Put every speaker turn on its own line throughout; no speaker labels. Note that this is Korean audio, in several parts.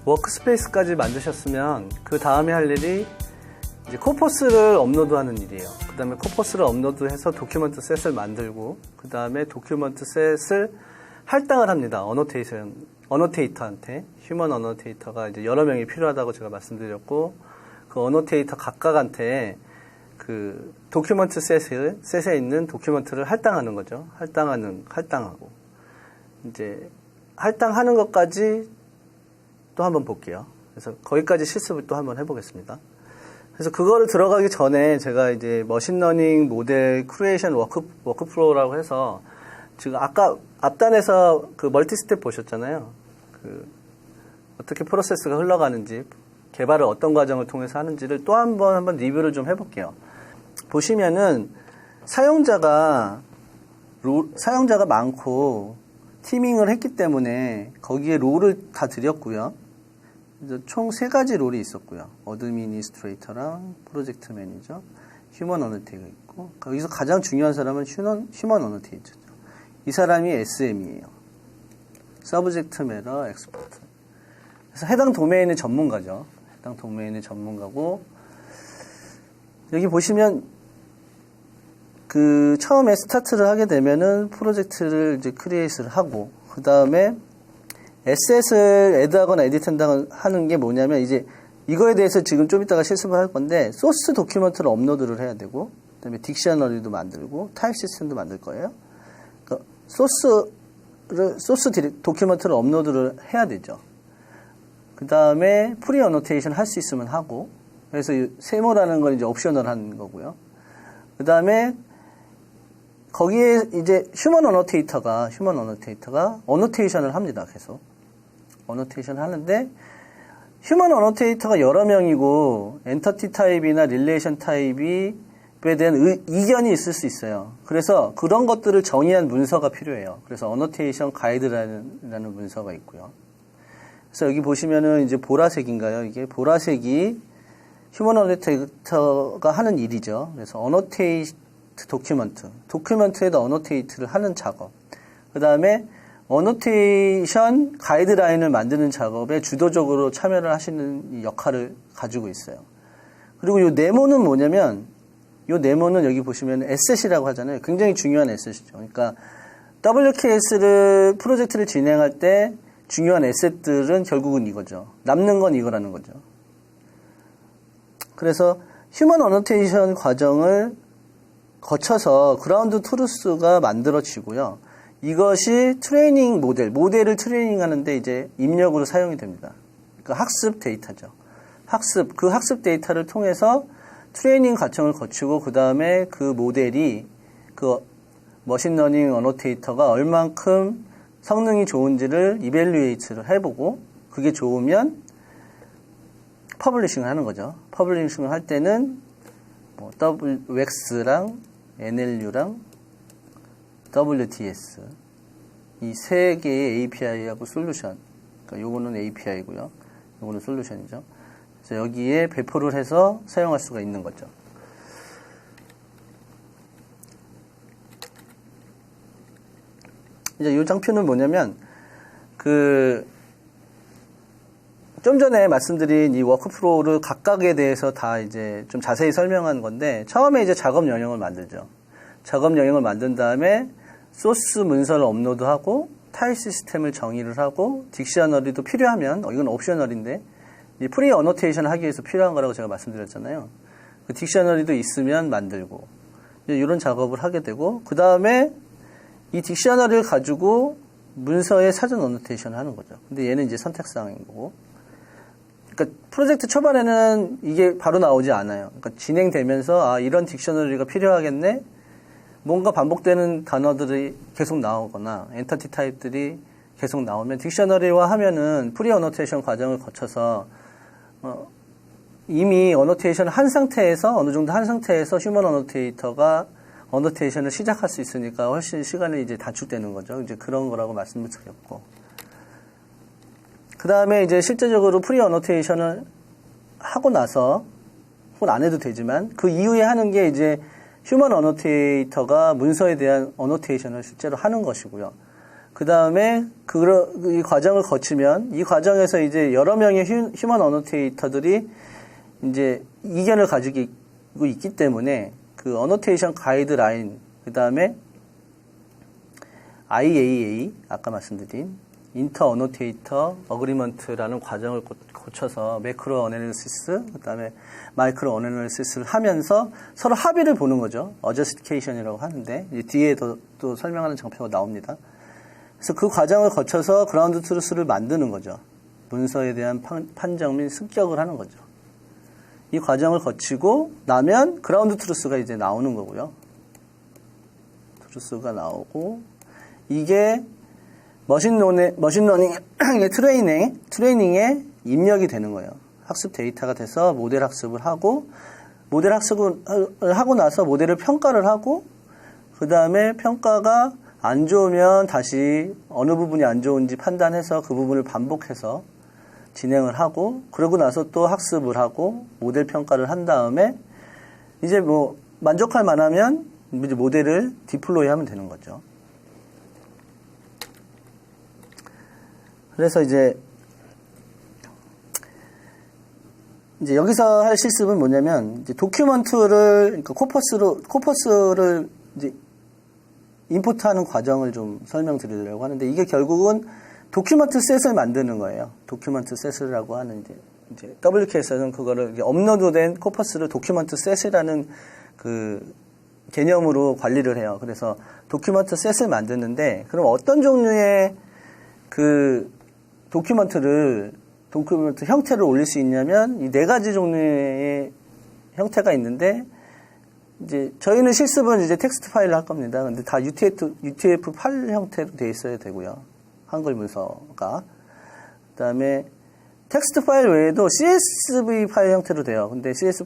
워크스페이스까지 만드셨으면 그 다음에 할 일이 이제 코퍼스를 업로드하는 일이에요. 그 다음에 코퍼스를 업로드해서 도큐먼트 셋을 만들고 그 다음에 도큐먼트 셋을 할당을 합니다. 어노테이터한테. 휴먼 어노테이터가 이제 여러 명이 필요하다고 제가 말씀드렸고 그 어노테이터 각각한테 그 도큐먼트 셋에 있는 도큐먼트를 할당하는 거죠. 할당하고 이제 할당하는 것까지 또 한번 볼게요. 그래서 거기까지 실습을 또 한번 해보겠습니다. 그래서 그거를 들어가기 전에 제가 이제 머신러닝 모델 크리에이션 워크플로우라고 해서 지금 아까 앞단에서 그 멀티스텝 보셨잖아요. 그 어떻게 프로세스가 흘러가는지 개발을 어떤 과정을 통해서 하는지를 또 한번 리뷰를 좀 해볼게요. 보시면은 사용자가 많고 티밍을 했기 때문에 거기에 롤을 다 드렸고요. 총 3가지 롤이 있었고요. 어드미니스트레이터랑 프로젝트 매니저, 휴먼 어노테이터가 있고 거기서 가장 중요한 사람은 휴먼 어노테이터죠. 이 사람이 SM이에요. 서브젝트 매너 엑스퍼트. 그래서 해당 도메인의 전문가죠. 해당 도메인의 전문가고 여기 보시면 그 처음에 스타트를 하게 되면은 프로젝트를 이제 크리에이트를 하고 그 다음에 에셋을 애드하거나 에디트하는 게 뭐냐면 이제 이거에 대해서 지금 좀 이따가 실습을 할 건데 소스 도큐먼트를 업로드를 해야 되고 그 다음에 딕셔너리도 만들고 타입 시스템도 만들 거예요. 그러니까 소스 도큐먼트를 업로드를 해야 되죠. 그 다음에 프리 어노테이션 할 수 있으면 하고 그래서 세모라는 건 이제 옵셔널한 거고요. 그 다음에 거기에 이제 휴먼 어노테이터가 어노테이션을 합니다. 계속 어노테이션 하는데 휴먼 어노테이터가 여러 명이고 엔터티 타입이나 릴레이션 타입에 대한 이견이 있을 수 있어요. 그래서 그런 것들을 정의한 문서가 필요해요. 그래서 어노테이션 가이드라는 문서가 있고요. 그래서 여기 보시면은 이제 보라색인가요? 이게 보라색이 휴먼 어노테이터가 하는 일이죠. 그래서 도큐먼트에다 어노테이트를 하는 작업. 그 다음에 어노테이션 가이드라인을 만드는 작업에 주도적으로 참여를 하시는 이 역할을 가지고 있어요. 그리고 이 네모는 뭐냐면, 이 네모는 여기 보시면 에셋이라고 하잖아요. 굉장히 중요한 에셋이죠. 그러니까 WKS를 프로젝트를 진행할 때 중요한 에셋들은 결국은 이거죠. 남는 건 이거라는 거죠. 그래서 휴먼 어노테이션 과정을 거쳐서 그라운드 트루스가 만들어지고요. 이것이 트레이닝 모델을 트레이닝하는데 이제 입력으로 사용이 됩니다. 그 학습 데이터죠. 그 학습 데이터를 통해서 트레이닝 과정을 거치고 그 다음에 그 모델이 그 머신러닝 어노테이터가 얼만큼 성능이 좋은지를 이벨리에이트를 해보고 그게 좋으면 퍼블리싱을 하는 거죠. 퍼블리싱을 할 때는 뭐 WX랑 NLU랑 WTS 이 3개의 API하고 솔루션 그러니까 요거는 API고요. 요거는 솔루션이죠. 그래서 여기에 배포를 해서 사용할 수가 있는 거죠. 이제 이 장표는 뭐냐면 좀 전에 말씀드린 이 워크프로우를 각각에 대해서 다 이제 좀 자세히 설명한 건데, 처음에 이제 작업 영역을 만들죠. 작업 영역을 만든 다음에 소스 문서를 업로드하고, 타입 시스템을 정의를 하고, 딕셔너리도 필요하면, 이건 옵셔널인데, 이 프리 어노테이션 하기 위해서 필요한 거라고 제가 말씀드렸잖아요. 그 딕셔너리도 있으면 만들고, 이런 작업을 하게 되고, 그 다음에 이 딕셔너리를 가지고 문서에 사전 어노테이션을 하는 거죠. 근데 얘는 이제 선택사항인 거고, 그러니까 프로젝트 초반에는 이게 바로 나오지 않아요. 그러니까 진행되면서 이런 딕셔너리가 필요하겠네. 뭔가 반복되는 단어들이 계속 나오거나 엔터티 타입들이 계속 나오면 딕셔너리화 하면은 프리 어노테이션 과정을 거쳐서 이미 어노테이션을 한 상태에서 어느 정도 한 상태에서 휴먼 어노테이터가 어노테이션을 시작할 수 있으니까 훨씬 시간이 이제 단축되는 거죠. 이제 그런 거라고 말씀을 드렸고. 그 다음에 이제 실제적으로 프리 어노테이션을 하고 나서, 혹은 안 해도 되지만, 그 이후에 하는 게 이제 휴먼 어노테이터가 문서에 대한 어노테이션을 실제로 하는 것이고요. 그 다음에 이 과정을 거치면 이 과정에서 이제 여러 명의 휴먼 어노테이터들이 이제 이견을 가지고 있기 때문에 그 어노테이션 가이드라인, 그 다음에 IAA, 아까 말씀드린 인터 어노테이터 어그리먼트라는 과정을 거쳐서 매크로 어널리시스, 그 다음에 마이크로 어널리시스를 하면서 서로 합의를 보는 거죠. 어저스티케이션이라고 하는데 뒤에 또 설명하는 장표가 나옵니다. 그래서 그 과정을 거쳐서 그라운드 트루스를 만드는 거죠. 문서에 대한 판정 및 습격을 하는 거죠. 이 과정을 거치고 나면 그라운드 트루스가 이제 나오는 거고요. 트루스가 나오고 이게 머신러닝의 트레이닝에 입력이 되는 거예요. 학습 데이터가 돼서 모델 학습을 하고 모델 학습을 하고 나서 모델을 평가를 하고 그 다음에 평가가 안 좋으면 다시 어느 부분이 안 좋은지 판단해서 그 부분을 반복해서 진행을 하고 그러고 나서 또 학습을 하고 모델 평가를 한 다음에 이제 뭐 만족할 만하면 이제 모델을 디플로이 하면 되는 거죠. 그래서 이제 여기서 할 실습은 뭐냐면 이제 도큐먼트를 그러니까 코퍼스를 이제 임포트하는 과정을 좀 설명드리려고 하는데 이게 결국은 도큐먼트 셋을 만드는 거예요. 도큐먼트 셋이라고 하는 이제 WK에서는 그거를 업로드된 코퍼스를 도큐먼트 셋이라는 그 개념으로 관리를 해요. 그래서 도큐먼트 셋을 만드는데 그럼 어떤 종류의 그 도큐먼트 형태를 올릴 수 있냐면 이 네 가지 종류의 형태가 있는데 이제 저희는 실습은 이제 텍스트 파일을 할 겁니다. 근데 다 UTF 파일 형태로 되어 있어야 되고요. 한글 문서가. 그다음에 텍스트 파일 외에도 CSV 파일 형태로 돼요. 근데 텍스트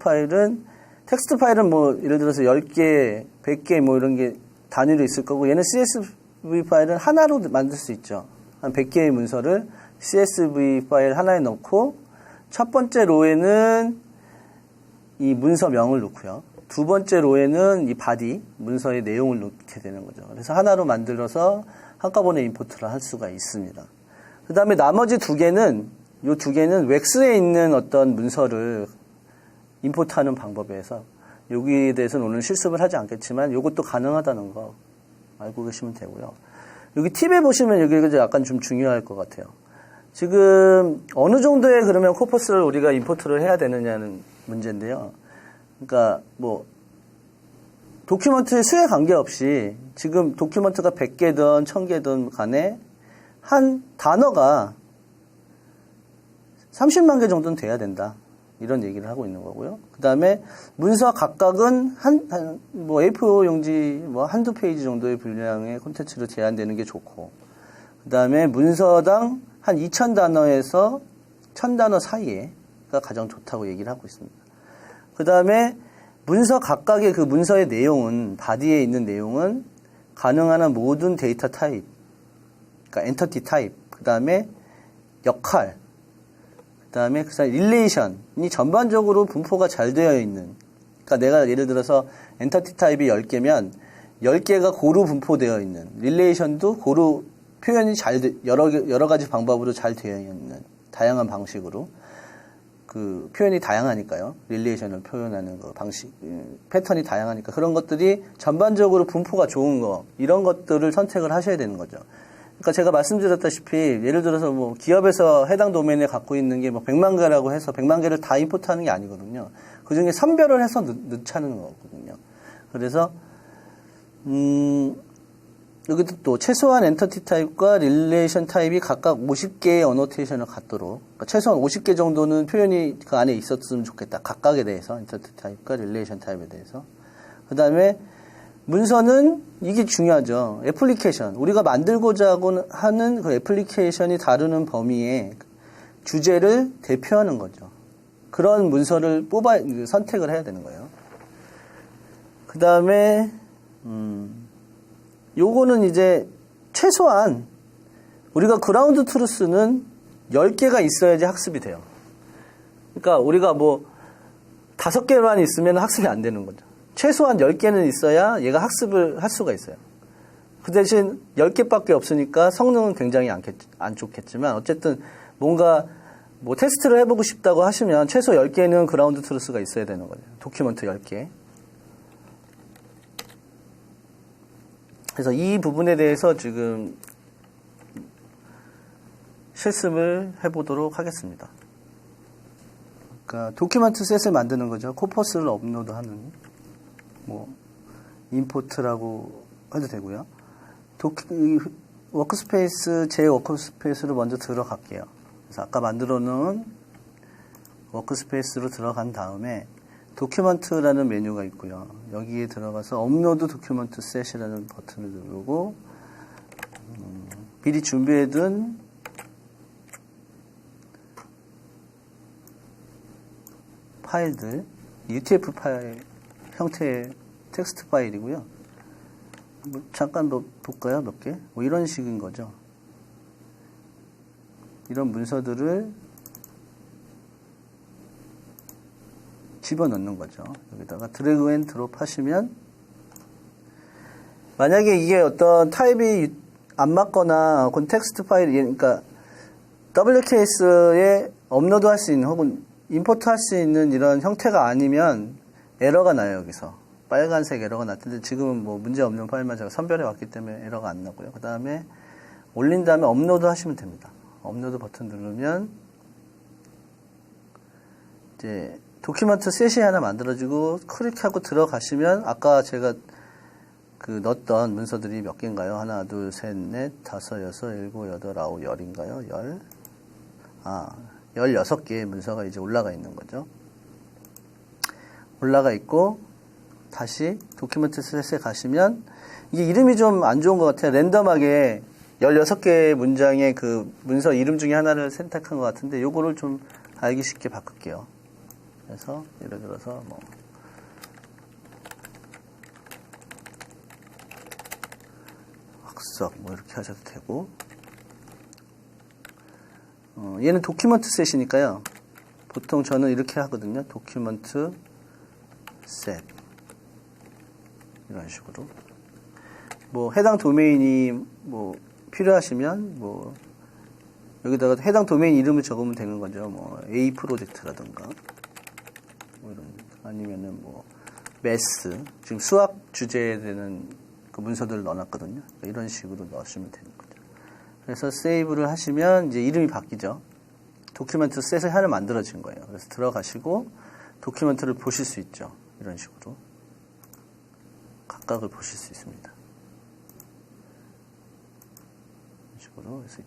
파일은 뭐 예를 들어서 10개, 100개 뭐 이런 게 단위로 있을 거고 얘는 CSV 파일은 하나로 만들 수 있죠. 한 100개의 문서를 CSV 파일 하나에 넣고 첫 번째 로에는 이 문서명을 넣고요. 두 번째 로에는 이 바디, 문서의 내용을 넣게 되는 거죠. 그래서 하나로 만들어서 한꺼번에 임포트를 할 수가 있습니다. 그 다음에 나머지 이 두 개는 웩스에 있는 어떤 문서를 임포트하는 방법에서 여기에 대해서는 오늘 실습을 하지 않겠지만 이것도 가능하다는 거 알고 계시면 되고요. 여기 팁에 보시면 여기가 약간 좀 중요할 것 같아요. 지금 어느 정도의 그러면 코퍼스를 우리가 임포트를 해야 되느냐는 문제인데요. 그러니까 뭐 도큐먼트의 수에 관계없이 지금 도큐먼트가 100개든 1000개든 간에 한 단어가 30만 개 정도는 돼야 된다. 이런 얘기를 하고 있는 거고요. 그 다음에 문서 각각은 뭐 A4 용지 뭐 한두 페이지 정도의 분량의 콘텐츠로 제한되는 게 좋고, 그 다음에 문서당 한 2000단어에서 1000단어 사이에가 가장 좋다고 얘기를 하고 있습니다. 그 다음에 문서 각각의 그 문서의 내용은, 바디에 있는 내용은 가능한 한 모든 데이터 타입, 그러니까 엔터티 타입, 그 다음에 역할, 그 다음에 릴레이션이 전반적으로 분포가 잘 되어 있는, 그러니까 내가 예를 들어서 엔터티 타입이 10개면 10개가 고루 분포되어 있는, 릴레이션도 고루 표현이 여러 가지 방법으로 잘 되어 있는, 다양한 방식으로 그 표현이 다양하니까요. 릴레이션을 표현하는 거 방식, 패턴이 다양하니까 그런 것들이 전반적으로 분포가 좋은 거, 이런 것들을 선택을 하셔야 되는 거죠. 그러니까 제가 말씀드렸다시피 예를 들어서 뭐 기업에서 해당 도메인에 갖고 있는 게 뭐 100만 개라고 해서 100만 개를 다 임포트하는 게 아니거든요. 그 중에 선별을 해서 넣자는 거거든요. 그래서 여기도 또 최소한 엔터티 타입과 릴레이션 타입이 각각 50개의 어노테이션을 갖도록, 그러니까 최소한 50개 정도는 표현이 그 안에 있었으면 좋겠다. 각각에 대해서, 엔터티 타입과 릴레이션 타입에 대해서. 그 다음에 문서는 이게 중요하죠. 애플리케이션. 우리가 만들고자 하는 그 애플리케이션이 다루는 범위의 주제를 대표하는 거죠. 그런 문서를 선택을 해야 되는 거예요. 그 다음에, 요거는 이제 최소한 우리가 그라운드 트루스는 10개가 있어야지 학습이 돼요. 그러니까 우리가 뭐 5개만 있으면 학습이 안 되는 거죠. 최소한 10개는 있어야 얘가 학습을 할 수가 있어요. 그 대신 10개밖에 없으니까 성능은 굉장히 안 좋겠지만 어쨌든 뭔가 뭐 테스트를 해보고 싶다고 하시면 최소 10개는 그라운드 트루스가 있어야 되는 거죠. 도큐먼트 10개. 그래서 이 부분에 대해서 지금 실습을 해보도록 하겠습니다. 그러니까 도큐먼트 셋을 만드는 거죠. 코퍼스를 업로드하는 뭐 임포트라고 해도 되고요. 워크스페이스 제 워크스페이스로 먼저 들어갈게요. 그래서 아까 만들어 놓은 워크스페이스로 들어간 다음에 도큐먼트라는 메뉴가 있고요. 여기에 들어가서 업로드 도큐먼트 셋이라는 버튼을 누르고 미리 준비해둔 파일들, UTF 파일 형태의 텍스트 파일이고요. 뭐 잠깐 볼까요? 몇 개? 뭐 이런 식인 거죠. 이런 문서들을 집어넣는 거죠. 여기다가 드래그 앤 드롭 하시면 만약에 이게 어떤 타입이 안 맞거나 혹은 텍스트 파일이 그러니까 WKS에 업로드 할 수 있는 혹은 임포트 할 수 있는 이런 형태가 아니면 에러가 나요. 여기서 빨간색 에러가 났는데 지금은 뭐 문제 없는 파일만 제가 선별해 왔기 때문에 에러가 안 나고요. 그 다음에 올린 다음에 업로드 하시면 됩니다. 업로드 버튼 누르면 이제 도큐먼트 셋이 하나 만들어지고 클릭하고 들어가시면 아까 제가 그 넣었던 문서들이 몇 개인가요? 하나, 둘, 셋, 넷, 다섯, 여섯, 일곱, 여덟, 아홉, 열인가요? 16개의 문서가 이제 올라가 있는 거죠. 올라가 있고 다시 도큐먼트 셋에 가시면 이게 이름이 좀 안 좋은 것 같아요. 랜덤하게 16개의 문장의 그 문서 이름 중에 하나를 선택한 것 같은데 요거를 좀 알기 쉽게 바꿀게요. 그래서 예를 들어서 뭐 학습 뭐 이렇게 하셔도 되고 얘는 도큐먼트 셋이니까요. 보통 저는 이렇게 하거든요. 도큐먼트 셋 이런 식으로 뭐 해당 도메인이 뭐 필요하시면 뭐 여기다가 해당 도메인 이름을 적으면 되는 거죠. 뭐 A 프로젝트라든가 뭐 이런 아니면은 뭐 매스 지금 수학 주제에 되는 그 문서들을 넣어놨거든요. 이런 식으로 넣으시면 되는 거죠. 그래서 세이브를 하시면 이제 이름이 바뀌죠. 도큐멘트 셋을 하나 만들어진 거예요. 그래서 들어가시고 도큐멘트를 보실 수 있죠. 이런 식으로 각각을 보실 수 있습니다. 이런 식으로 그래서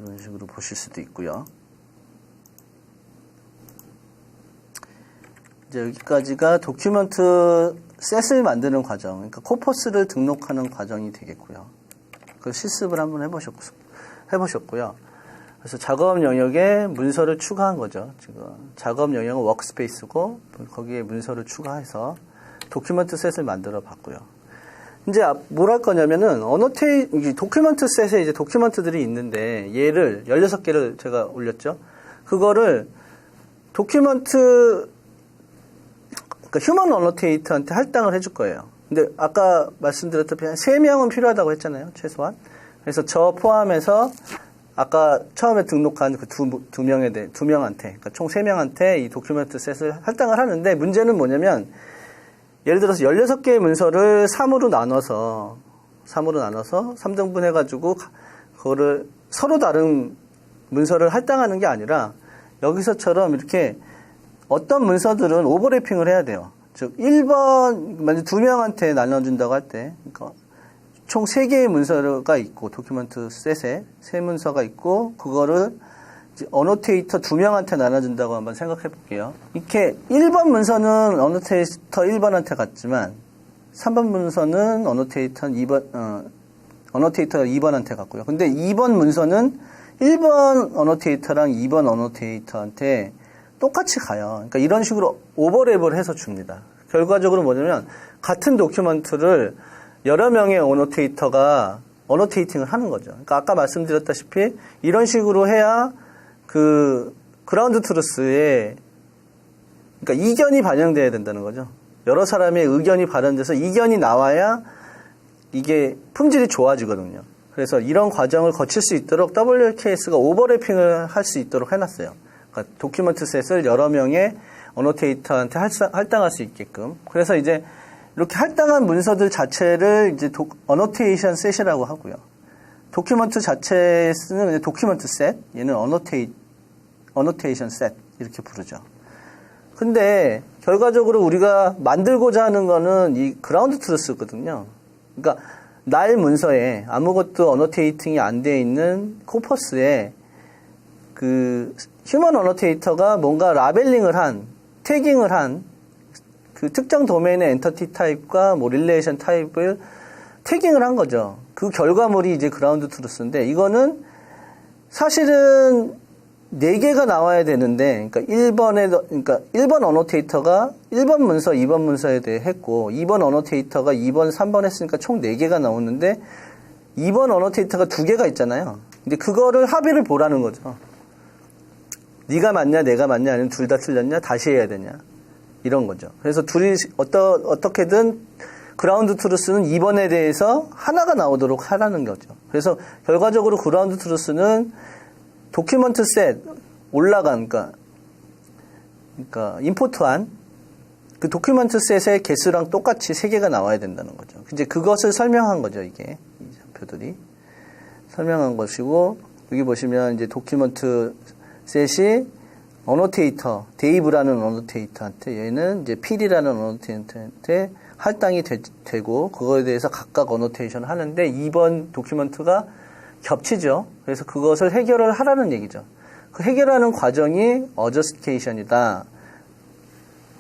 이런 식으로 보실 수도 있고요. 이제 여기까지가 도큐먼트 셋을 만드는 과정, 그러니까 코퍼스를 등록하는 과정이 되겠고요. 그 실습을 한번 해보셨고요. 그래서 작업 영역에 문서를 추가한 거죠. 지금 작업 영역은 워크스페이스고 거기에 문서를 추가해서 도큐먼트 셋을 만들어 봤고요. 이제 뭘 할 거냐면은 도큐먼트 셋에 이제 도큐먼트들이 있는데 얘를 16개를 제가 올렸죠. 그거를 도큐먼트 그러니까 휴먼 어노테이터한테 할당을 해줄 거예요. 근데 아까 말씀드렸다시피 3명은 필요하다고 했잖아요. 최소한. 그래서 저 포함해서 아까 처음에 등록한 그 두 명한테, 그러니까 총 3명한테 이 도큐멘트 셋을 할당을 하는데 문제는 뭐냐면 예를 들어서 16개의 문서를 3으로 나눠서 3등분 해가지고 그거를 서로 다른 문서를 할당하는 게 아니라 여기서처럼 이렇게 어떤 문서들은 오버래핑을 해야 돼요. 즉 1번 만약 2명한테 나눠준다고 할 때 그러니까 총 3개의 문서가 있고 도큐먼트 셋에 3문서가 있고 그거를 어노테이터 2명한테 나눠준다고 한번 생각해 볼게요. 이렇게 1번 문서는 어노테이터 1번한테 갔지만 3번 문서는 어노테이터 2번한테 갔고요. 근데 2번 문서는 1번 어노테이터랑 2번 어노테이터한테 똑같이 가요. 그러니까 이런 식으로 오버랩을 해서 줍니다. 결과적으로 뭐냐면 같은 도큐먼트를 여러 명의 어노테이터가 어노테이팅을 하는 거죠. 그러니까 아까 말씀드렸다시피 이런 식으로 해야 그 그라운드 트루스에 그러니까 이견이 반영돼야 된다는 거죠. 여러 사람의 의견이 발현돼서 이견이 나와야 이게 품질이 좋아지거든요. 그래서 이런 과정을 거칠 수 있도록 WKS가 오버래핑을 할 수 있도록 해놨어요. 그러니까 도큐먼트 셋을 여러 명의 어노테이터한테 할당할 수 있게끔. 그래서 이제 이렇게 할당한 문서들 자체를 이제 어노테이션 셋이라고 하고요. 도큐먼트 자체는 도큐먼트 셋, 얘는 어노테이션 셋 이렇게 부르죠. 근데 결과적으로 우리가 만들고자 하는 거는 이 그라운드 트루스거든요. 그러니까 날 문서에 아무것도 어노테이팅이 안 돼 있는 코퍼스에 그 휴먼 어노테이터가 뭔가 라벨링을 한, 태깅을 한 그 특정 도메인의 엔터티 타입과 뭐 릴레이션 타입을 태깅을 한 거죠. 그 결과물이 이제 그라운드 트루스인데 이거는 사실은 4개가 나와야 되는데, 그러니까 1번 어노테이터가 1번 문서, 2번 문서에 대해 했고, 2번 어노테이터가 2번, 3번 했으니까 총 4개가 나오는데, 2번 어노테이터가 2개가 있잖아요. 근데 그거를 합의를 보라는 거죠. 네가 맞냐, 내가 맞냐, 아니면 둘 다 틀렸냐, 다시 해야 되냐. 이런 거죠. 그래서 둘이 어떻게든 그라운드 트루스는 2번에 대해서 하나가 나오도록 하라는 거죠. 그래서 결과적으로 그라운드 트루스는 도큐먼트 셋 올라간, 그러니까 임포트한 그 도큐먼트 셋의 개수랑 똑같이 3개가 나와야 된다는 거죠. 이제 그것을 설명한 거죠, 이게. 이 표들이. 설명한 것이고, 여기 보시면 이제 도큐먼트 셋이 어노테이터, 데이브라는 어노테이터한테, 얘는 이제 필이라는 어노테이터한테 할당이 되고, 그거에 대해서 각각 어노테이션을 하는데, 2번 도큐먼트가 겹치죠. 그래서 그것을 해결을 하라는 얘기죠. 그 해결하는 과정이 어저스티케이션이다.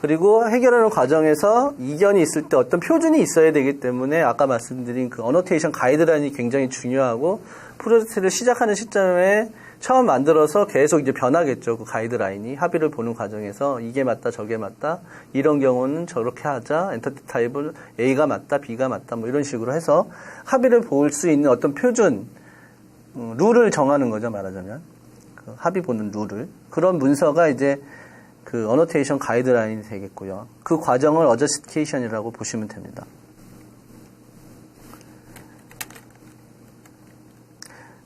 그리고 해결하는 과정에서 이견이 있을 때 어떤 표준이 있어야 되기 때문에 아까 말씀드린 그 어노테이션 가이드라인이 굉장히 중요하고 프로젝트를 시작하는 시점에 처음 만들어서 계속 이제 변하겠죠. 그 가이드라인이 합의를 보는 과정에서 이게 맞다 저게 맞다 이런 경우는 저렇게 하자 엔터티 타입을 A가 맞다 B가 맞다 뭐 이런 식으로 해서 합의를 볼 수 있는 어떤 표준 룰을 정하는 거죠. 말하자면 그 합의 보는 룰을 그런 문서가 이제 그 어노테이션 가이드라인이 되겠고요. 그 과정을 어저스티케이션이라고 보시면 됩니다.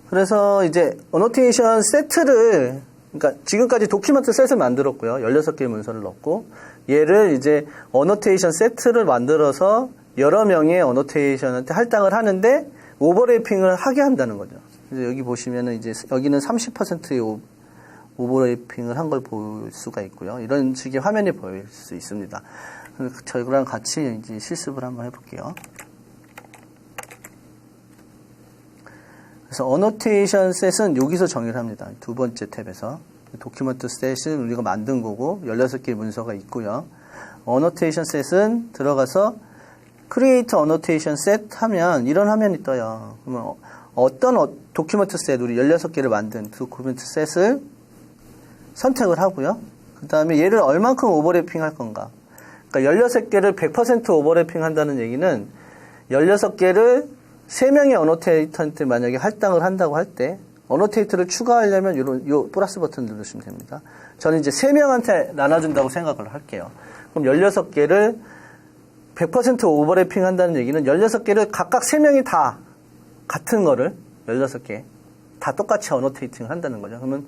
그래서 이제 어노테이션 세트를 그러니까 지금까지 도큐먼트 셋을 만들었고요. 16개의 문서를 넣고 얘를 이제 어노테이션 세트를 만들어서 여러 명의 어노테이션한테 할당을 하는데 오버래핑을 하게 한다는 거죠. 그래서 여기 보시면은 이제 여기는 30%의 오버래핑을 한 걸 볼 수가 있고요. 이런 식의 화면이 보일 수 있습니다. 저희랑 같이 이제 실습을 한번 해볼게요. 그래서 어노테이션 셋은 여기서 정의를 합니다. 두 번째 탭에서. 도큐먼트 셋은 우리가 만든 거고 16개의 문서가 있고요. 어노테이션 셋은 들어가서 크리에이터 어노테이션 셋 하면 이런 화면이 떠요. 그러면 어떤 도큐먼트 셋, 우리 16개를 만든 도큐먼트 셋을 선택을 하고요. 그 다음에 얘를 얼만큼 오버래핑 할 건가. 그러니까 16개를 100% 오버래핑 한다는 얘기는 16개를 3명의 어노테이터한테 만약에 할당을 한다고 할 때 어노테이터를 추가하려면 요 플러스 버튼 누르시면 됩니다. 저는 이제 3명한테 나눠준다고 생각을 할게요. 그럼 16개를 100% 오버래핑 한다는 얘기는 16개를 각각 3명이 다 같은 거를 16개 다 똑같이 어노테이팅 한다는 거죠. 그러면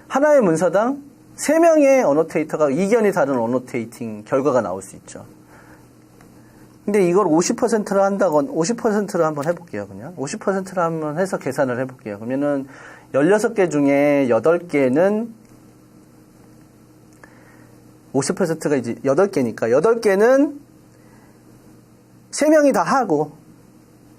하나의 문서당 3명의 어노테이터가 이견이 다른 어노테이팅 결과가 나올 수 있죠. 근데 이걸 50%로 한다건 50%로 한번 해볼게요. 그냥 50%로 한번 해서 계산을 해볼게요. 그러면은 16개 중에 8개는 50%가 이제 8개니까 8개는 3명이 다 하고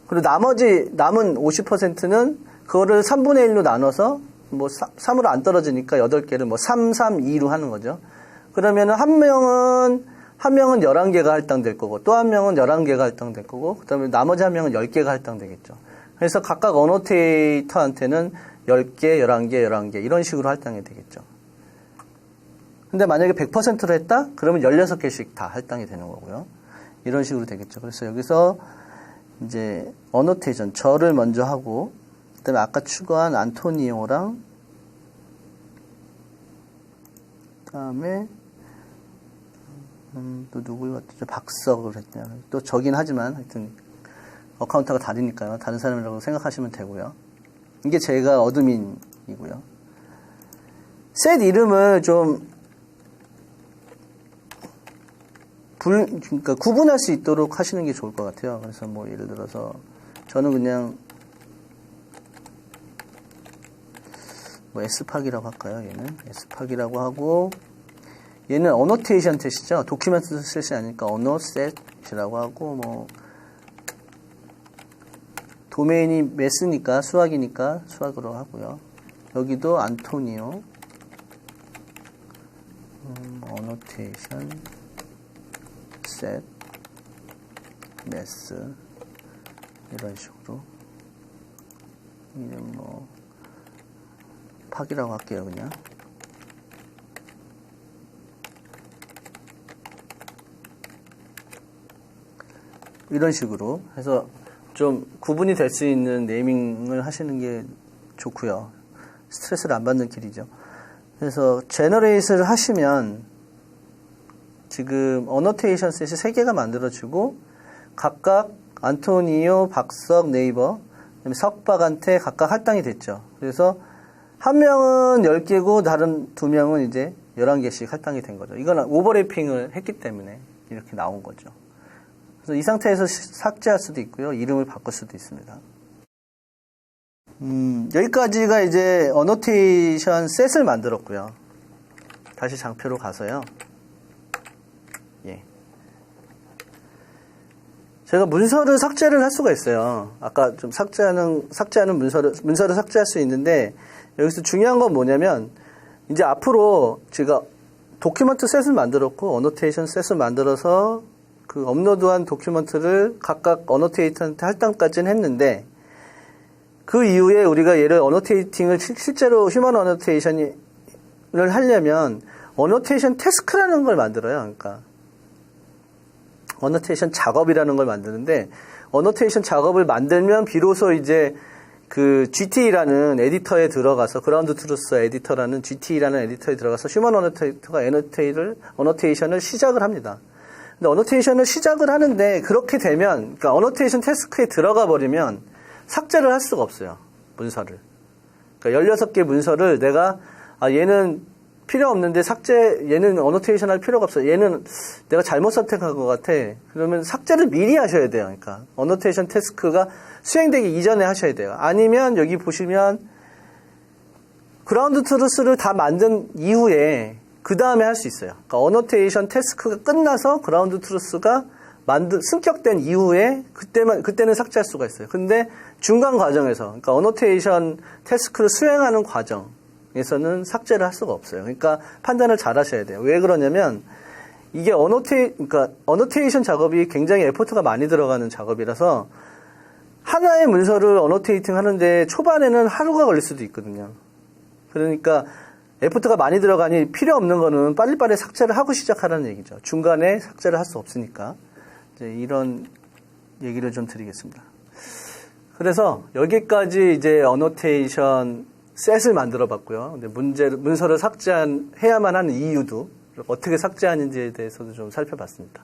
그리고 나머지 남은 50%는 그거를 3분의 1로 나눠서 뭐 3으로 안 떨어지니까 8개를 뭐 3, 3, 2로 하는 거죠. 그러면은 한 명은 11개가 할당될 거고 또 한 명은 11개가 할당될 거고 그다음에 나머지 한 명은 10개가 할당되겠죠. 그래서 각각 어노테이터한테는 10개, 11개, 11개 이런 식으로 할당이 되겠죠. 근데 만약에 100%로 했다? 그러면 16개씩 다 할당이 되는 거고요. 이런 식으로 되겠죠. 그래서 여기서 이제 어노테이션 저를 먼저 하고 그다음에 아까 추가한 안토니오랑 그다음에 또 누굴 갖다죠? 박석을 했냐. 또 저긴 하지만 하여튼 어카운트가 다르니까요. 다른 사람이라고 생각하시면 되고요. 이게 제가 어드민이고요. 셋 이름을 좀 그러니까 구분할 수 있도록 하시는 게 좋을 것 같아요. 그래서 뭐 예를 들어서 저는 그냥 뭐 S팍이라고 할까요? 얘는 S팍이라고 하고, 얘는 어노테이션 셋이죠. 도큐멘트 셋이 아니니까 언어 셋이라고 하고, 뭐 도메인이 매스니까 수학이니까 수학으로 하고요. 여기도 안토니오 어노테이션 셋 매스 이런 식으로 이름 뭐 팍이라고 할게요. 그냥 이런 식으로 해서 좀 구분이 될 수 있는 네이밍을 하시는 게 좋고요. 스트레스를 안 받는 길이죠. 그래서 제너레이트를 하시면 지금 어노테이션 셋이 3개가 만들어지고 각각 안토니오, 박석, 네이버, 그다음에 석박한테 각각 할당이 됐죠. 그래서 한 명은 10개고 다른 2명은 이제 11개씩 할당이 된 거죠. 이건 오버래핑을 했기 때문에 이렇게 나온 거죠. 그래서 이 상태에서 삭제할 수도 있고요. 이름을 바꿀 수도 있습니다. 여기까지가 이제 어노테이션 셋을 만들었고요. 다시 장표로 가서요. 예. 제가 문서를 삭제를 할 수가 있어요. 아까 좀 삭제하는 문서를 삭제할 수 있는데, 여기서 중요한 건 뭐냐면, 이제 앞으로 제가 도큐먼트 셋을 만들었고, 어노테이션 셋을 만들어서 그 업로드한 도큐먼트를 각각 어노테이터한테 할당까지는 했는데, 그 이후에 우리가 얘를 어노테이팅을 실제로 휴먼 어노테이션을 하려면 어노테이션 태스크라는 걸 만들어요. 그러니까 어노테이션 작업이라는 걸 만드는데, 어노테이션 작업을 만들면 비로소 이제 그 GT라는 에디터에 들어가서, 그라운드 트루스 에디터라는 GT라는 에디터에 들어가서 휴먼 어노테이터가 어노테이션을 시작을 합니다. 근데 어노테이션을 시작을 하는데, 그렇게 되면, 그러니까 어노테이션 태스크에 들어가 버리면 삭제를 할 수가 없어요. 문서를. 그러니까 16개 문서를 내가, 얘는 필요 없는데 얘는 어노테이션 할 필요가 없어. 얘는 내가 잘못 선택한 것 같아. 그러면 삭제를 미리 하셔야 돼요. 그러니까 어노테이션 태스크가 수행되기 이전에 하셔야 돼요. 아니면 여기 보시면 그라운드 트루스를 다 만든 이후에 그 다음에 할 수 있어요. 그러니까 어노테이션 태스크가 끝나서 그라운드 트루스가 승격된 이후에 그때는 삭제할 수가 있어요. 근데 중간 과정에서, 그러니까 어노테이션 태스크를 수행하는 과정에서는 삭제를 할 수가 없어요. 그러니까 판단을 잘 하셔야 돼요. 왜 그러냐면, 이게 그러니까 어노테이션 작업이 굉장히 에포트가 많이 들어가는 작업이라서, 하나의 문서를 어노테이팅 하는데 초반에는 하루가 걸릴 수도 있거든요. 그러니까 에포트가 많이 들어가니 필요 없는 거는 빨리빨리 삭제를 하고 시작하라는 얘기죠. 중간에 삭제를 할 수 없으니까. 이제 이런 얘기를 좀 드리겠습니다. 그래서 여기까지 이제 어노테이션 셋을 만들어 봤고요. 근데 문서를 삭제해야만 하는 이유도, 어떻게 삭제하는지에 대해서도 좀 살펴봤습니다.